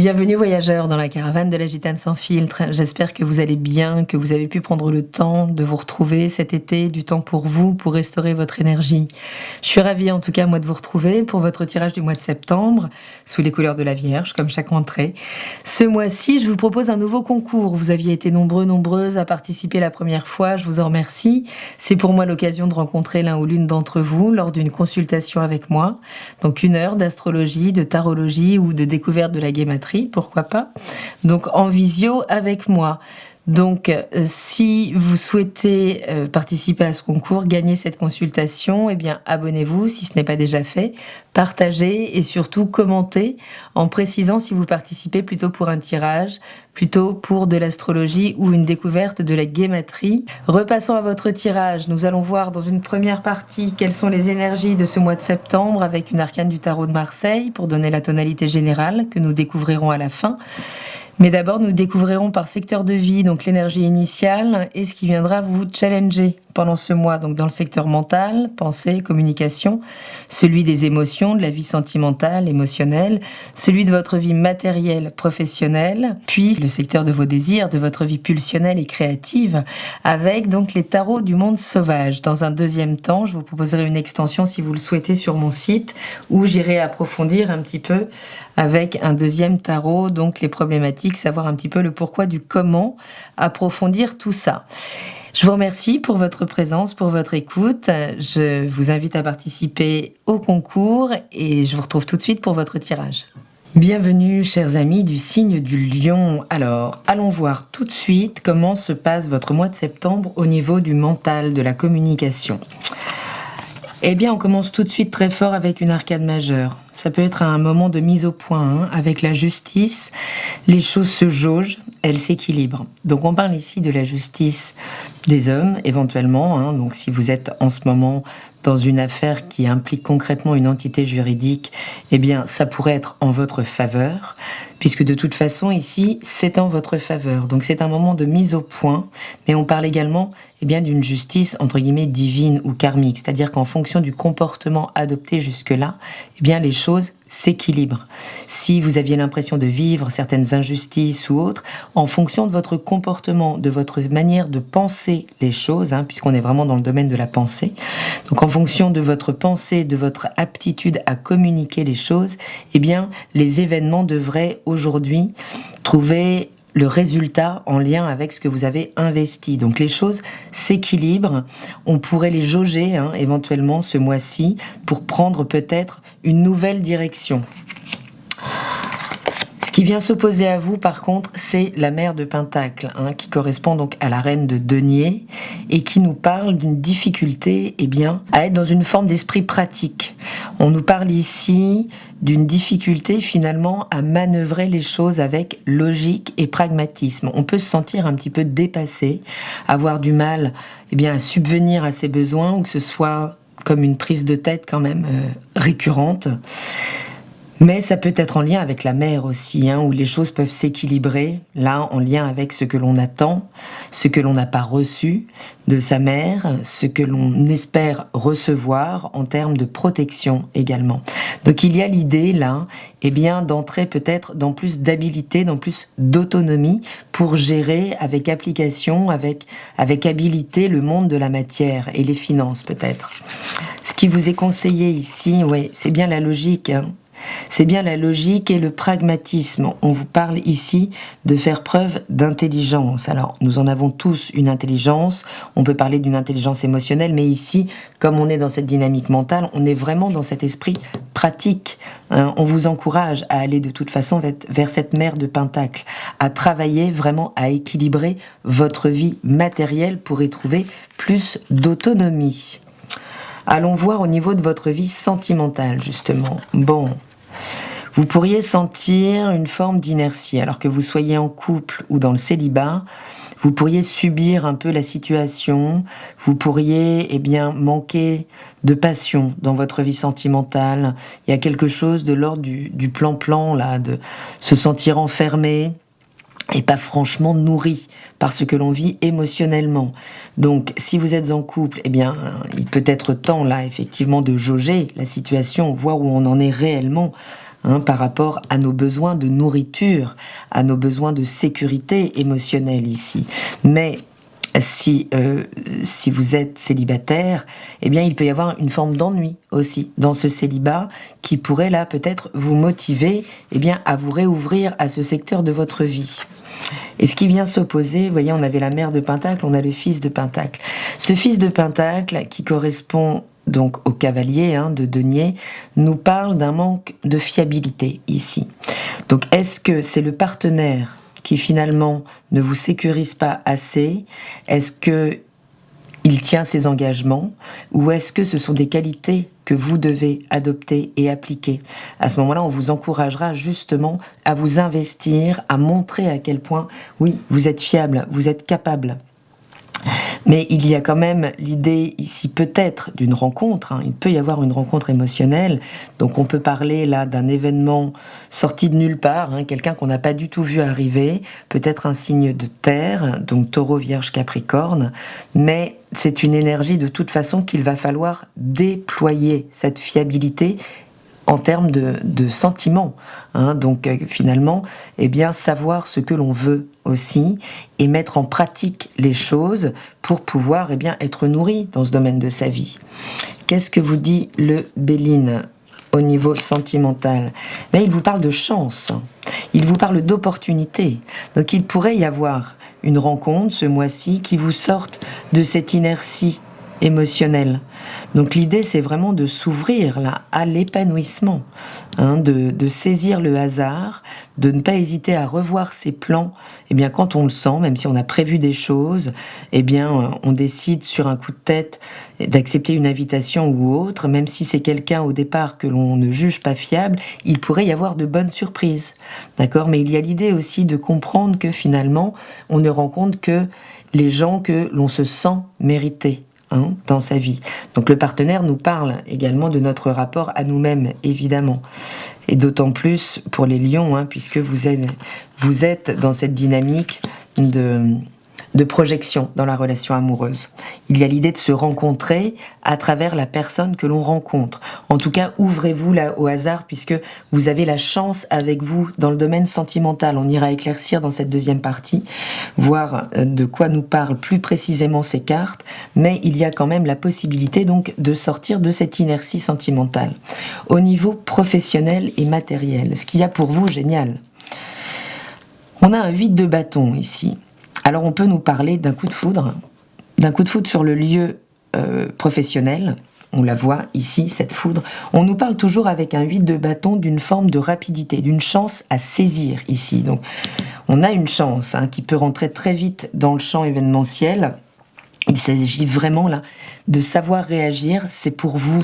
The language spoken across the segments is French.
Bienvenue voyageurs dans la caravane de la Gitane sans filtre. J'espère que vous allez bien, que vous avez pu prendre le temps de vous retrouver cet été, du temps pour vous, pour restaurer votre énergie. Je suis ravie en tout cas moi de vous retrouver pour votre tirage du mois de septembre, sous les couleurs de la Vierge, comme chaque rentrée. Ce mois-ci, je vous propose un nouveau concours. Vous aviez été nombreuses à participer la première fois, je vous en remercie. C'est pour moi l'occasion de rencontrer l'un ou l'une d'entre vous lors d'une consultation avec moi. Donc 1 heure d'astrologie, de tarologie ou de découverte de la guématrie. Pourquoi pas, donc en visio avec moi. Donc si vous souhaitez participer à ce concours, gagner cette consultation, eh bien abonnez-vous si ce n'est pas déjà fait, partagez et surtout commentez en précisant si vous participez plutôt pour un tirage, plutôt pour de l'astrologie ou une découverte de la guématrie. Repassons à votre tirage. Nous allons voir dans une première partie quelles sont les énergies de ce mois de septembre avec une arcane du tarot de Marseille pour donner la tonalité générale que nous découvrirons à la fin. Mais d'abord, nous découvrirons par secteur de vie, donc l'énergie initiale et ce qui viendra vous challenger pendant ce mois, donc dans le secteur mental, pensée, communication, celui des émotions, de la vie sentimentale, émotionnelle, celui de votre vie matérielle, professionnelle, puis le secteur de vos désirs, de votre vie pulsionnelle et créative, avec donc les tarots du monde sauvage. Dans un deuxième temps, je vous proposerai une extension si vous le souhaitez sur mon site, où j'irai approfondir un petit peu avec un deuxième tarot, donc les problématiques, savoir un petit peu le pourquoi du comment, approfondir tout ça. Je vous remercie pour votre présence, pour votre écoute. Je vous invite à participer au concours et je vous retrouve tout de suite pour votre tirage. Bienvenue, chers amis du signe du Lion. Alors, allons voir tout de suite comment se passe votre mois de septembre au niveau du mental, de la communication. Eh bien, on commence tout de suite très fort avec une arcade majeure. Ça peut être un moment de mise au point, avec la justice. Les choses se jaugent, elles s'équilibrent. Donc on parle ici de la justice des hommes, éventuellement. Donc si vous êtes en ce moment dans une affaire qui implique concrètement une entité juridique, eh bien ça pourrait être en votre faveur, puisque de toute façon ici, c'est en votre faveur. Donc c'est un moment de mise au point, mais on parle également d'une justice entre guillemets divine ou karmique, c'est-à-dire qu'en fonction du comportement adopté jusque-là, les choses s'équilibrent. Si vous aviez l'impression de vivre certaines injustices ou autres, en fonction de votre comportement, de votre manière de penser les choses, puisqu'on est vraiment dans le domaine de la pensée, donc en fonction de votre pensée, de votre aptitude à communiquer les choses, les événements devraient aujourd'hui trouver le résultat en lien avec ce que vous avez investi. Donc les choses s'équilibrent, on pourrait les jauger éventuellement ce mois-ci pour prendre peut-être une nouvelle direction. Ce qui vient s'opposer à vous, par contre, c'est la mère de Pentacle, qui correspond donc à la reine de denier et qui nous parle d'une difficulté à être dans une forme d'esprit pratique. On nous parle ici d'une difficulté finalement à manœuvrer les choses avec logique et pragmatisme. On peut se sentir un petit peu dépassé, avoir du mal à subvenir à ses besoins ou que ce soit comme une prise de tête quand même récurrente. Mais ça peut être en lien avec la mère aussi, où les choses peuvent s'équilibrer, là en lien avec ce que l'on attend, ce que l'on n'a pas reçu de sa mère, ce que l'on espère recevoir en termes de protection également. Donc il y a l'idée là, d'entrer peut-être dans plus d'habilité, dans plus d'autonomie pour gérer avec application, avec habilité le monde de la matière et les finances peut-être. Ce qui vous est conseillé ici, c'est bien la logique, C'est bien la logique et le pragmatisme. On vous parle ici de faire preuve d'intelligence. Alors, nous en avons tous une intelligence. On peut parler d'une intelligence émotionnelle, mais ici, comme on est dans cette dynamique mentale, on est vraiment dans cet esprit pratique. On vous encourage à aller de toute façon vers cette mère de Pentacle, à travailler vraiment à équilibrer votre vie matérielle pour y trouver plus d'autonomie. Allons voir au niveau de votre vie sentimentale, justement. Bon, vous pourriez sentir une forme d'inertie, alors que vous soyez en couple ou dans le célibat, vous pourriez subir un peu la situation, vous pourriez manquer de passion dans votre vie sentimentale. Il y a quelque chose de l'ordre du plan-plan, là, de se sentir enfermé, et pas franchement nourri par ce que l'on vit émotionnellement. Donc, si vous êtes en couple, il peut être temps, là, effectivement, de jauger la situation, voir où on en est réellement par rapport à nos besoins de nourriture, à nos besoins de sécurité émotionnelle ici. Mais si vous êtes célibataire, eh bien, il peut y avoir une forme d'ennui aussi dans ce célibat qui pourrait là peut-être vous motiver à vous réouvrir à ce secteur de votre vie. Et ce qui vient s'opposer, vous voyez, on avait la mère de Pentacle, on a le fils de Pentacle. Ce fils de Pentacle qui correspond donc au cavalier de denier, nous parle d'un manque de fiabilité ici. Donc est-ce que c'est le partenaire qui finalement ne vous sécurise pas assez? Est-ce que il tient ses engagements? Ou est-ce que ce sont des qualités que vous devez adopter et appliquer? À ce moment-là, on vous encouragera justement à vous investir, à montrer à quel point, oui, vous êtes fiable, vous êtes capable. Mais il y a quand même l'idée ici peut-être d'une rencontre, il peut y avoir une rencontre émotionnelle, donc on peut parler là d'un événement sorti de nulle part, quelqu'un qu'on n'a pas du tout vu arriver, peut-être un signe de terre, donc Taureau, Vierge, Capricorne, mais c'est une énergie de toute façon qu'il va falloir déployer, cette fiabilité en termes de sentiments. Donc finalement, savoir ce que l'on veut aussi et mettre en pratique les choses pour pouvoir être nourri dans ce domaine de sa vie. Qu'est-ce que vous dit le Béline au niveau sentimental? Mais il vous parle de chance, il vous parle d'opportunité. Donc il pourrait y avoir une rencontre ce mois-ci qui vous sorte de cette inertie émotionnelle. Donc l'idée, c'est vraiment de s'ouvrir là à l'épanouissement, de saisir le hasard, de ne pas hésiter à revoir ses plans. Quand on le sent, même si on a prévu des choses, on décide sur un coup de tête d'accepter une invitation ou autre, même si c'est quelqu'un au départ que l'on ne juge pas fiable, il pourrait y avoir de bonnes surprises. D'accord ? Mais il y a l'idée aussi de comprendre que finalement, on ne rencontre que les gens que l'on se sent mériter dans sa vie. Donc le partenaire nous parle également de notre rapport à nous-mêmes, évidemment. Et d'autant plus pour les lions, puisque vous êtes dans cette dynamique de projection dans la relation amoureuse. Il y a l'idée de se rencontrer à travers la personne que l'on rencontre. En tout cas, ouvrez-vous là au hasard, puisque vous avez la chance avec vous dans le domaine sentimental. On ira éclaircir dans cette deuxième partie, voir de quoi nous parlent plus précisément ces cartes, mais il y a quand même la possibilité donc de sortir de cette inertie sentimentale. Au niveau professionnel et matériel, ce qu'il y a pour vous, génial. On a un 8 de bâton ici. Alors on peut nous parler d'un coup de foudre sur le lieu professionnel. On la voit ici, cette foudre. On nous parle toujours avec un 8 de bâton d'une forme de rapidité, d'une chance à saisir ici. Donc on a une chance qui peut rentrer très vite dans le champ événementiel. Il s'agit vraiment là de savoir réagir, c'est pour vous.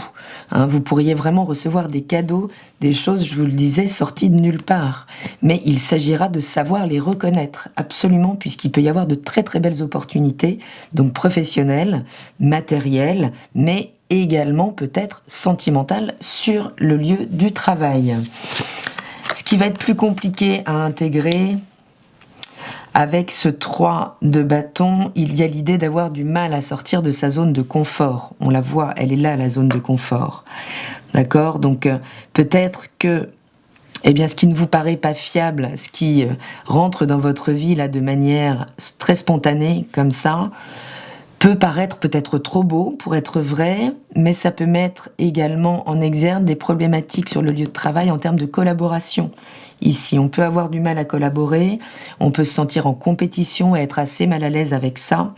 Vous pourriez vraiment recevoir des cadeaux, des choses, je vous le disais, sorties de nulle part. Mais il s'agira de savoir les reconnaître, absolument, puisqu'il peut y avoir de très très belles opportunités, donc professionnelles, matérielles, mais également peut-être sentimentales sur le lieu du travail. Ce qui va être plus compliqué à intégrer, avec ce 3 de bâton, il y a l'idée d'avoir du mal à sortir de sa zone de confort. On la voit, elle est là, la zone de confort. D'accord ? Donc peut-être que ce qui ne vous paraît pas fiable, ce qui rentre dans votre vie là de manière très spontanée, comme ça, peut paraître peut-être trop beau pour être vrai, mais ça peut mettre également en exergue des problématiques sur le lieu de travail en termes de collaboration. Ici, on peut avoir du mal à collaborer, on peut se sentir en compétition et être assez mal à l'aise avec ça,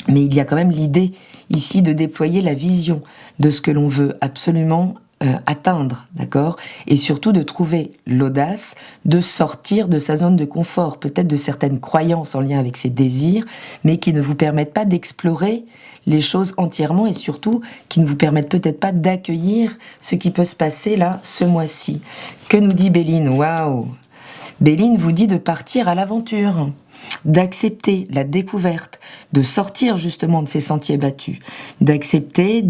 mais il y a quand même l'idée ici de déployer la vision de ce que l'on veut absolument atteindre, d'accord ? Et surtout de trouver l'audace de sortir de sa zone de confort, peut-être de certaines croyances en lien avec ses désirs, mais qui ne vous permettent pas d'explorer les choses entièrement et surtout qui ne vous permettent peut-être pas d'accueillir ce qui peut se passer là, ce mois-ci. Que nous dit Béline ? Waouh ! Béline vous dit de partir à l'aventure, d'accepter la découverte, de sortir justement de ces sentiers battus, d'accepter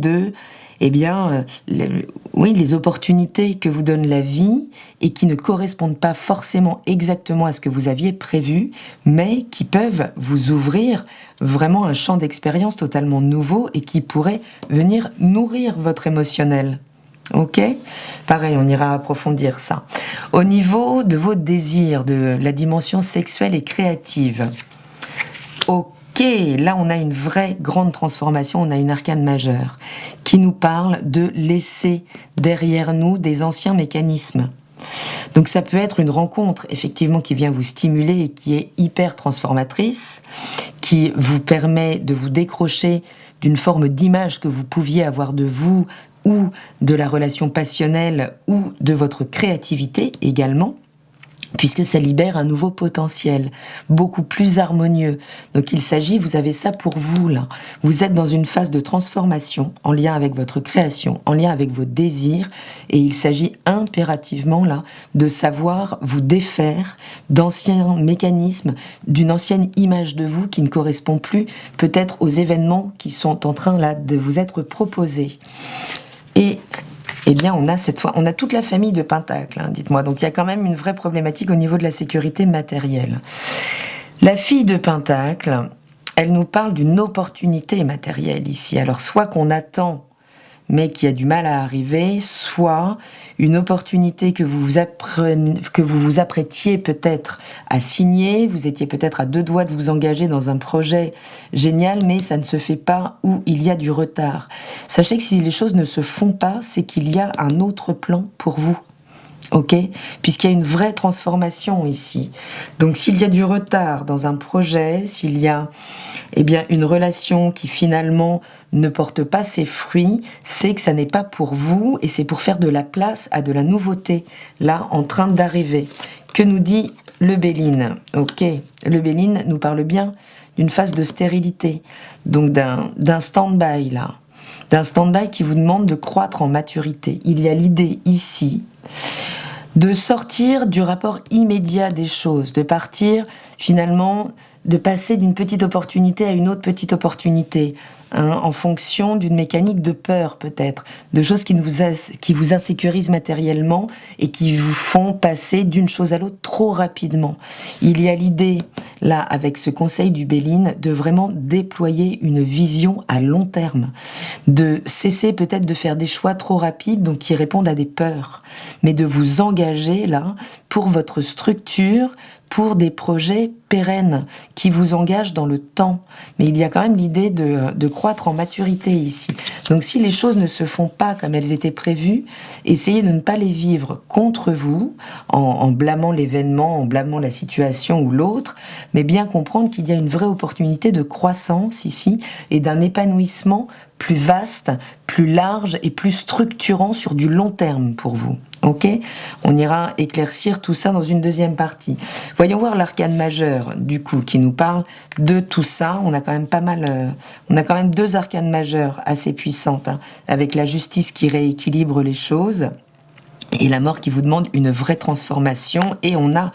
les opportunités que vous donne la vie et qui ne correspondent pas forcément exactement à ce que vous aviez prévu, mais qui peuvent vous ouvrir vraiment un champ d'expérience totalement nouveau et qui pourrait venir nourrir votre émotionnel. Ok, pareil, on ira approfondir ça. Au niveau de vos désirs, de la dimension sexuelle et créative, ok, là on a une vraie grande transformation, on a une arcane majeure qui nous parle de laisser derrière nous des anciens mécanismes. Donc ça peut être une rencontre effectivement qui vient vous stimuler et qui est hyper transformatrice, qui vous permet de vous décrocher d'une forme d'image que vous pouviez avoir de vous ou de la relation passionnelle ou de votre créativité également, puisque ça libère un nouveau potentiel, beaucoup plus harmonieux. Donc il s'agit, vous avez ça pour vous là, vous êtes dans une phase de transformation en lien avec votre création, en lien avec vos désirs, et il s'agit impérativement là de savoir vous défaire d'anciens mécanismes, d'une ancienne image de vous qui ne correspond plus peut-être aux événements qui sont en train là de vous être proposés. Et eh bien, on a toute la famille de Pentacles, hein, dites-moi. Donc, il y a quand même une vraie problématique au niveau de la sécurité matérielle. La fille de Pentacles, elle nous parle d'une opportunité matérielle ici. Alors, soit qu'on attend, mais qui a du mal à arriver, soit une opportunité que vous vous apprêtiez peut-être à signer, vous étiez peut-être à 2 doigts de vous engager dans un projet génial, mais ça ne se fait pas ou il y a du retard. Sachez que si les choses ne se font pas, c'est qu'il y a un autre plan pour vous. Ok, puisqu'il y a une vraie transformation ici. Donc s'il y a du retard dans un projet, s'il y a une relation qui finalement ne porte pas ses fruits, c'est que ça n'est pas pour vous et c'est pour faire de la place à de la nouveauté, là en train d'arriver. Que nous dit le Béline? Ok, le Béline nous parle bien d'une phase de stérilité, donc d'un stand-by là, d'un stand-by qui vous demande de croître en maturité. Il y a l'idée ici de sortir du rapport immédiat des choses, de partir finalement, de passer d'une petite opportunité à une autre petite opportunité, hein, en fonction d'une mécanique de peur peut-être, de choses qui vous insécurisent matériellement et qui vous font passer d'une chose à l'autre trop rapidement. Il y a l'idée, là, avec ce conseil du Béline, de vraiment déployer une vision à long terme, de cesser peut-être de faire des choix trop rapides, donc qui répondent à des peurs, mais de vous engager là pour votre structure, pour des projets pérennes qui vous engagent dans le temps. Mais il y a quand même l'idée de croître en maturité ici. Donc si les choses ne se font pas comme elles étaient prévues, essayez de ne pas les vivre contre vous, en blâmant l'événement, en blâmant la situation ou l'autre, mais bien comprendre qu'il y a une vraie opportunité de croissance ici et d'un épanouissement plus vaste, plus large et plus structurant sur du long terme pour vous. Ok, on ira éclaircir tout ça dans une deuxième partie. Voyons voir l'arcane majeur, du coup, qui nous parle de tout ça. On a quand même on a quand même 2 arcanes majeures assez puissantes, hein, avec la justice qui rééquilibre les choses et la mort qui vous demande une vraie transformation. Et on a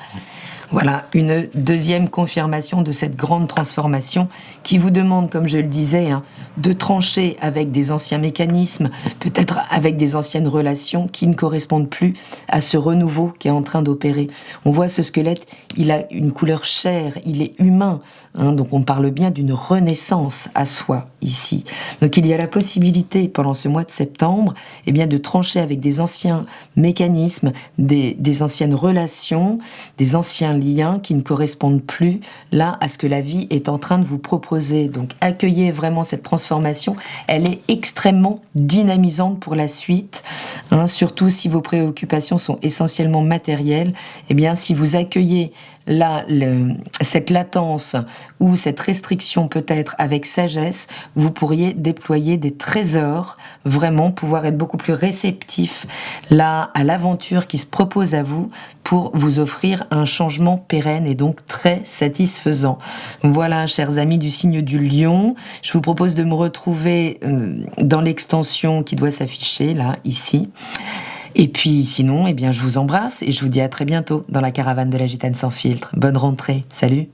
voilà une deuxième confirmation de cette grande transformation qui vous demande, comme je le disais, hein, de trancher avec des anciens mécanismes, peut-être avec des anciennes relations qui ne correspondent plus à ce renouveau qui est en train d'opérer. On voit ce squelette, il a une couleur chair, il est humain, hein, donc on parle bien d'une renaissance à soi ici. Donc il y a la possibilité pendant ce mois de septembre, eh bien, de trancher avec des anciens mécanismes, des anciennes relations, des anciens liens qui ne correspondent plus là à ce que la vie est en train de vous proposer. Donc accueillez vraiment cette transformation, elle est extrêmement dynamisante pour la suite, hein, surtout si vos préoccupations sont essentiellement matérielles. Eh bien, si vous accueillez là cette latence ou cette restriction peut-être avec sagesse, vous pourriez déployer des trésors, vraiment pouvoir être beaucoup plus réceptif là à l'aventure qui se propose à vous pour vous offrir un changement pérenne et donc très satisfaisant. Voilà, chers amis du signe du Lion, je vous propose de me retrouver dans l'extension qui doit s'afficher là, ici. Et puis sinon, eh bien, je vous embrasse et je vous dis à très bientôt dans la caravane de la Gitane sans filtre. Bonne rentrée, salut!